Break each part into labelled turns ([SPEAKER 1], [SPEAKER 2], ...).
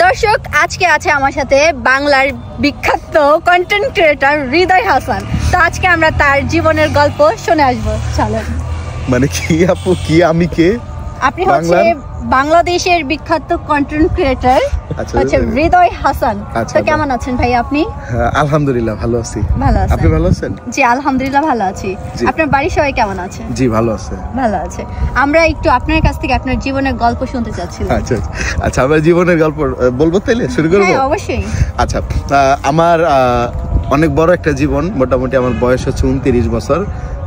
[SPEAKER 1] দর্শক আজকে আছে আমার সাথে বাংলার বিখ্যাত কন্টেন্ট ক্রিয়েটর হৃদয় হাসান। তো আজকে আমরা তার জীবনের গল্প শুনে আসবো। চলেন।
[SPEAKER 2] মানে কি আপু, কি আমি কে?
[SPEAKER 1] আপনি হচ্ছে বাংলাদেশের বিখ্যাত কন্টেন্ট ক্রিয়েটর আচ্ছা হৃদয় হাসান। তো কেমন আছেন ভাই আপনি?
[SPEAKER 2] আলহামদুলিল্লাহ ভালো আছি।
[SPEAKER 1] ভালো আছেন?
[SPEAKER 2] আপনি ভালো আছেন?
[SPEAKER 1] জি আলহামদুলিল্লাহ ভালো আছি। আপনার বাড়ির সবাই কেমন আছে?
[SPEAKER 2] জি ভালো আছে।
[SPEAKER 1] ভালো আছে। আমরা একটু আপনার কাছ থেকে আপনার জীবনের গল্প শুনতে চাচ্ছিলাম।
[SPEAKER 2] আচ্ছা আচ্ছা, আমার জীবনের গল্প বলবো তাহলে শুরু করব?
[SPEAKER 1] হ্যাঁ অবশ্যই।
[SPEAKER 2] আচ্ছা, আমার অনেক বড় একটা জীবন, মোটামুটি আমার বয়স হচ্ছে 29 বছর।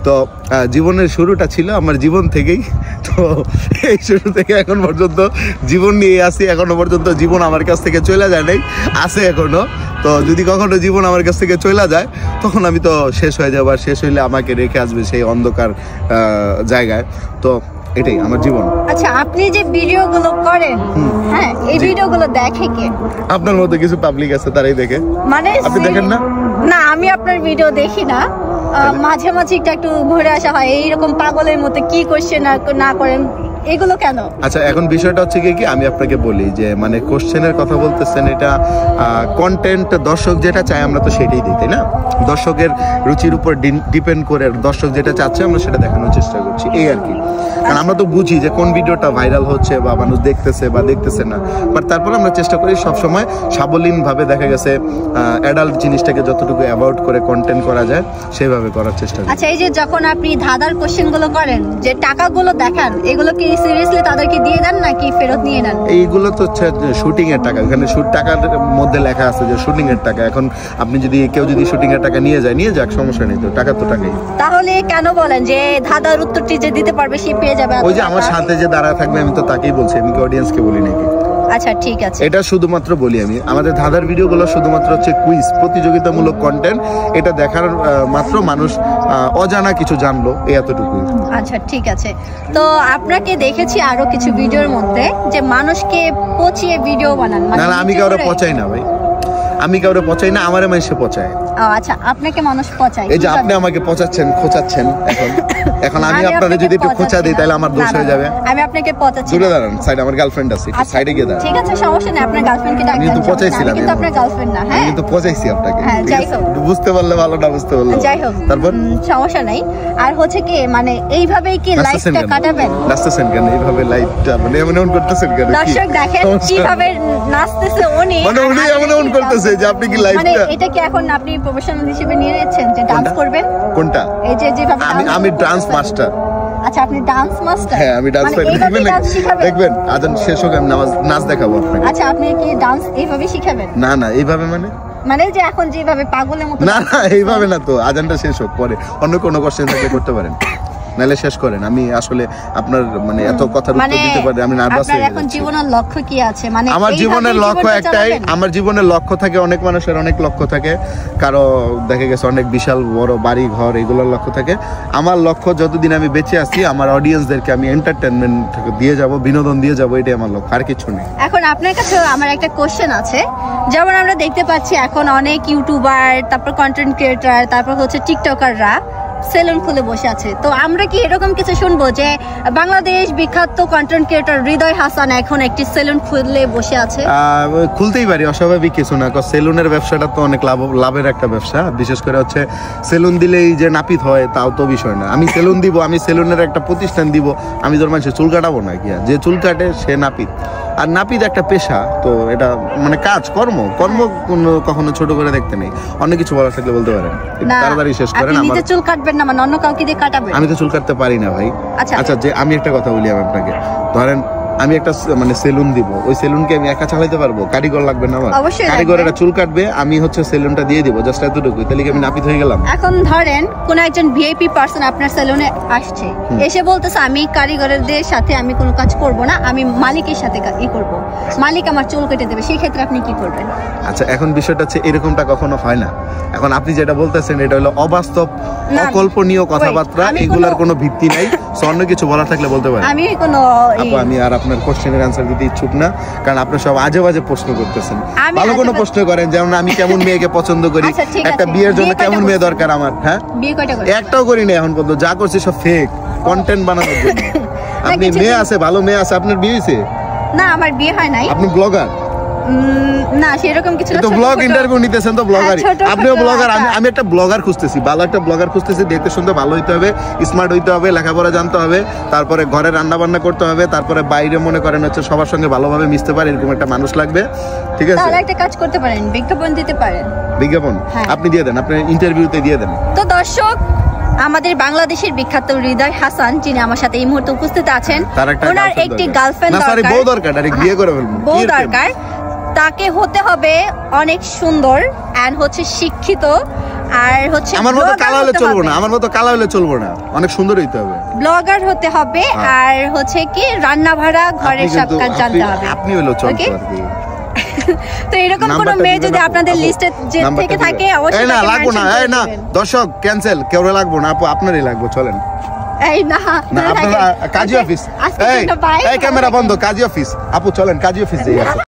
[SPEAKER 2] তো জীবনের শুরুটা ছিল আমার জীবন থেকেই। তো এই শুরু থেকে এখন পর্যন্ত জীবন নিয়ে আসি, এখনো পর্যন্ত জীবন আমার কাছ থেকে চলে যায় নাই, আছে এখনো। তো যদি কখনো জীবন আমার কাছ থেকে চলে যায় তখন আমি তো শেষ হয়ে যাবো, আর শেষ হইলে আমাকে রেখে আসবে সেই অন্ধকার জায়গায়। তো এটাই আমার জীবন।
[SPEAKER 1] আচ্ছা, আপনি যে ভিডিওগুলো করেন, হ্যাঁ এই ভিডিওগুলো দেখে কে?
[SPEAKER 2] আপনার মতো কিছু পাবলিক আছে, তারাই দেখে।
[SPEAKER 1] মানে
[SPEAKER 2] আপনি দেখেন না?
[SPEAKER 1] না, আমি আপনার ভিডিও দেখি না। মাঝে মাঝে একটু ঘুরে আসা হয়, এইরকম পাগলের মতো কি কোশ্চেন না করেন এগুলো কেন?
[SPEAKER 2] আচ্ছা, এখন বিষয়টা হচ্ছে কি আমি আপনাকে বলি যে মানে কোশ্চেনের কথা বলতেছেন, এটা কন্টেন্ট দর্শক যেটা চায় আমরা তো সেটাই দিই, তাই না? দর্শকের রুচির উপর ডিপেন্ড করে দর্শক যেটা চাচ্ছে আমরা সেটা দেখানোর চেষ্টা করছি, এই আর কি। কারণ আমরা তো বুঝি যে কোন ভিডিওটা ভাইরাল হচ্ছে বা মানুষ দেখতেছে বা দেখতেছে না, বাট তারপর আমরা চেষ্টা করি সবসময় সাবলীনভাবে, দেখা গেছে অ্যাডাল্ট জিনিসটাকে যতটুকু অ্যাভয়েড করে কন্টেন্ট করা যায় সেভাবে করার চেষ্টা করি।
[SPEAKER 1] আচ্ছা, এই যে যখন আপনি ধাঁধার কোশ্চেনগুলো করেন, যে টাকাগুলো দেখান, এগুলো কি সিরিয়াসলি তাদেরকে দিয়ে দেন নাকি ফেরত নিয়ে নেন?
[SPEAKER 2] এইগুলো তো হচ্ছে শুটিং এর টাকা, এখানে টাকার মধ্যে লেখা আছে যে শুটিং এর টাকা। এখন আপনি যদি কেউ যদি শুটিং এর টাকা নিয়ে যায়, নিয়ে যাক, সমস্যা নেই, তো টাকা তো টাকাই।
[SPEAKER 1] তাহলে কেন বলেন যে ধাঁধার উত্তরটি যে দিতে পারবে সে পেয়ে যাবে?
[SPEAKER 2] ওই যে আমার সাথে যে দাঁড়ায় থাকবে আমি তো তাকেই বলছি, আমি কি অডিয়েন্সকে বলি নাকি?
[SPEAKER 1] আচ্ছা ঠিক আছে,
[SPEAKER 2] এটা শুধুমাত্র বলি আমি, আমাদের ধাঁধার ভিডিওগুলো শুধুমাত্র হচ্ছে কুইজ, প্রতিযোগিতামূলক কন্টেন্ট। এটা দেখার মাত্র মানুষ অজানা কিছু জানলো, এতটুকুই।
[SPEAKER 1] আচ্ছা ঠিক আছে। তো আপনাকে দেখেছি আরো কিছু ভিডিওর মধ্যে যে মানুষকে পচিয়ে ভিডিও বানান।
[SPEAKER 2] না না, আমি কাউরে পচাই না ভাই, আমি কাউরে পচাই না, আমারে মানুষে পচায়।
[SPEAKER 1] আচ্ছা, আপনাকে মানুষ পচায়?
[SPEAKER 2] এই যে আপনি আমাকে পচাচ্ছেন, খোঁচাচ্ছেন। এখন আমি আপনাদের যদি একটু খোঁচা দিই তাহলে আমার দোষ হয়ে যাবে।
[SPEAKER 1] আমি আপনাকে পচাচ্ছি।
[SPEAKER 2] দূরে দাঁড়ান, সাইডে আমার গার্লফ্রেন্ড আছে, সাইডে গিয়ে দাঁড়ান।
[SPEAKER 1] ঠিক আছে, সমস্যা নেই, আপনার গার্লফ্রেন্ডকে ডাকবেন।
[SPEAKER 2] আমি তো পচাইছিলাম,
[SPEAKER 1] কিন্তু আপনার গার্লফ্রেন্ড না। হ্যাঁ,
[SPEAKER 2] আমি তো পচাইছি আপনাকে।
[SPEAKER 1] হ্যাঁ, যাই হোক,
[SPEAKER 2] বুঝতে পারলে ভালো, না বুঝতে পারলে
[SPEAKER 1] যাই হোক,
[SPEAKER 2] তারপর
[SPEAKER 1] সমস্যা নাই। আর হচ্ছে কি মানে এইভাবেই কি লাইফটা কাটাবেন?
[SPEAKER 2] নাচতেছেন কেন এইভাবে? লাইফটা মানে এমন এমন করতেছেন কেন?
[SPEAKER 1] দর্শক দেখেন কিভাবে নাচতেছে উনি,
[SPEAKER 2] মানে উনি এমন এমন করতেছে যে আপনি কি লাইফটা,
[SPEAKER 1] মানে এটা কি এখন আপনি প্রফেশনাল হিসেবে নিয়ে নিয়েছেন যে ডান্স করবেন?
[SPEAKER 2] কোনটা?
[SPEAKER 1] এই যে যেভাবে
[SPEAKER 2] আমি ডান্স মাস্টার।
[SPEAKER 1] আচ্ছা, আপনি ডান্স মাস্টার?
[SPEAKER 2] হ্যাঁ, আমি ডান্স দেখবেন আজান শেষ হোক আমি নাচ দেখাবো আপনাকে।
[SPEAKER 1] আচ্ছা, আপনি কি ডান্স এইভাবে শিখাবেন?
[SPEAKER 2] না না, এইভাবে মানে
[SPEAKER 1] যে এখন যেভাবে পাগলের মতো?
[SPEAKER 2] না না, এইভাবে না, তো আজানটা শেষ হোক, পরে অন্য কোনো কোশ্চেন থাকলে করতে পারেন, নাহলে শেষ করেন। আমি আসলে আপনার মানে এত কথার উত্তর দিতে পারি, আমি নার্ভাস হয়ে যাচ্ছি।
[SPEAKER 1] এখন জীবনের লক্ষ্য কি আছে? মানে
[SPEAKER 2] আমার জীবনের লক্ষ্য একটাই, আমার জীবনের লক্ষ্য থাকে, অনেক মানুষের অনেক লক্ষ্য থাকে, কারো দেখা গেছে অনেক বিশাল বড় বাড়ি ঘর, এগুলোর লক্ষ্য থাকে। আমার লক্ষ্য যতদিন আমি বেঁচে আছি আমার অডিয়েন্সদেরকে আমি এন্টারটেইনমেন্ট দিয়ে যাব, বিনোদন দিয়ে যাব, এটাই আমার লক্ষ্য, আর কিছু নেই।
[SPEAKER 1] এখন আপনার কাছে আমার একটা কোশ্চেন আছে। যেমন আমরা দেখতে পাচ্ছি এখন অনেক ইউটিউবার, তারপর কন্টেন্ট ক্রিয়েটর, তারপর হচ্ছে টিকটকাররা সেলুন খুলে বসে আছে। তো আমরা কি এরকম কিছু শুনবো যে বাংলাদেশ বিখ্যাত কন্টেন্ট ক্রিয়েটর হৃদয় হাসান এখন একটি সেলুন খুলে বসে আছে?
[SPEAKER 2] খুলতেই পারি, অস্বাভাবিক কিছু না। সেলুনের ব্যবসাটা তো অনেক লাভের একটা ব্যবসা, বিশেষ করে হচ্ছে সেলুন দিলেই যে নাপিত হয় তাও তো বিষয় না। আমি সেলুন দিব, আমি সেলুনের একটা প্রতিষ্ঠান দিব, আমি তোর মানুষের চুল কাটাবো না কি? যে চুল কাটে সে নাপিত, আর নাপিত একটা পেশা। তো এটা মানে কাজ কর্ম কখনো ছোট করে দেখতে নেই। অনেক কিছু বলা থাকলে বলতে পারেন, তাড়াতাড়ি শেষ করেন।
[SPEAKER 1] আমার চুল কাটবেন না মানে অন্য কাউকে দিয়ে কাটাবেন?
[SPEAKER 2] আমি তো চুল কাটতে পারি না ভাই। আচ্ছা, যে আমি একটা কথা বলি আপনাকে, ধরেন আমি একটা মানে সেলুন দিব, ওই সেলুনকে আমি একা চালাইতে পারবো? কারিগর লাগবে না আমার? কারিগরেরা চুল কাটবে, আমি হচ্ছে সেলুনটা দিয়ে দিব, জাস্ট এতটুকু। তাহলে কি আমি নাপিত হয়ে গেলাম?
[SPEAKER 1] এখন ধরেন কোন একজন ভিআইপি পারসন আপনার সেলুনে আসছে, এসে বলতেছে আমি কারিগরদের সাথে আমি কোনো কাজ করব না, আমি মালিকের সাথে করব, মালিক আমার চুল কেটে দেবে, সেই ক্ষেত্রে আপনি কি করবেন?
[SPEAKER 2] আচ্ছা, এখন বিষয়টা হচ্ছে এরকমটা কখনো হয় না। এখন আপনি যেটা বলতেছেন এটা হলো অবাস্তব, অকল্পনীয় কথাবার্তা, এগুলার কোনো ভিত্তি নাই। অন্য কিছু বলার থাকলে বলতে পারেন। আমি আর আপনার কোশ্চেনের অ্যানসার দিতে ইচ্ছুক না, কারণ আপনি সব আজে বাজে প্রশ্ন করতেছেন। ভালো কোনো প্রশ্ন করেন, যেমন আমি কেমন মেয়েকে পছন্দ করি, একটা বিয়ের জন্য কেমন মেয়ে দরকার আমার। হ্যাঁ, একটাও করি না এখন পর্যন্ত, যা করছি সব ফেক কন্টেন্ট বানানোর জন্য। আপনি মেয়ে আছে, ভালো মেয়ে আছে, আপনার বিয়ে হয়েছে?
[SPEAKER 1] না, আমার বিয়ে হয় নাই।
[SPEAKER 2] আপনি ব্লগার?
[SPEAKER 1] না সেরকম কিছু না,
[SPEAKER 2] তো ব্লগ ইন্টারভিউ নিতেছেন তো ব্লগারই, আপনিও ব্লগার। আমি একটা ব্লগার খুঁজতেছি, ভালো একটা ব্লগার খুঁজতেছি, দেখতে শুনতে ভালো হইতে হবে, স্মার্ট হইতে হবে, লেখাপড়া জানতে হবে, তারপরে ঘরে রান্না বান্না করতে হবে, তারপরে বাইরে মনে করেন হচ্ছে সবার সঙ্গে ভালোভাবে মিশতে পারে এরকম একটা মানুষ লাগবে, ঠিক আছে?
[SPEAKER 1] তাহলে একটা কাজ করতে পারেন, বিজ্ঞাপন দিতে পারেন।
[SPEAKER 2] বিজ্ঞাপন আপনি দিয়ে দেন, আপনি ইন্টারভিউতে দিয়ে দেন।
[SPEAKER 1] তো দর্শক, আমাদের বাংলাদেশের বিখ্যাত হৃদয় হাসান যিনি আমার সাথে এই মুহূর্তে উপস্থিত আছেন, ওনার একটি গার্লফ্রেন্ড দরকার,
[SPEAKER 2] বউ দরকার, ডাইরেক্ট বিয়ে করে ফেলবো,
[SPEAKER 1] বউ দরকার। তাকে হতে হবে অনেক সুন্দর এন্ড হচ্ছে শিক্ষিত, আর হচ্ছে
[SPEAKER 2] আমার মতো কালা হলে চলবো না, আমার মতো কালা হলে চলবো না, অনেক সুন্দর হইতে হবে,
[SPEAKER 1] ব্লগার হতে হবে, আর হচ্ছে কি রান্না ভাড়া ঘরের সব কাজ জানতে হবে।
[SPEAKER 2] আপনি হলো চলতে পারবে।
[SPEAKER 1] তো এরকম কোন মেয়ে যদি আপনাদের লিস্টে থেকে থাকে অবশ্যই
[SPEAKER 2] না লাগবো না, এই না দর্শক ক্যান্সেল, কেউ লাগবো না আপু, আপনারই লাগবো, চলেন।
[SPEAKER 1] এই না
[SPEAKER 2] না আপনারা কাজী অফিস, এই ক্যামেরা বন্ধ, কাজী অফিস আপু চলেন, কাজী অফিস যাই।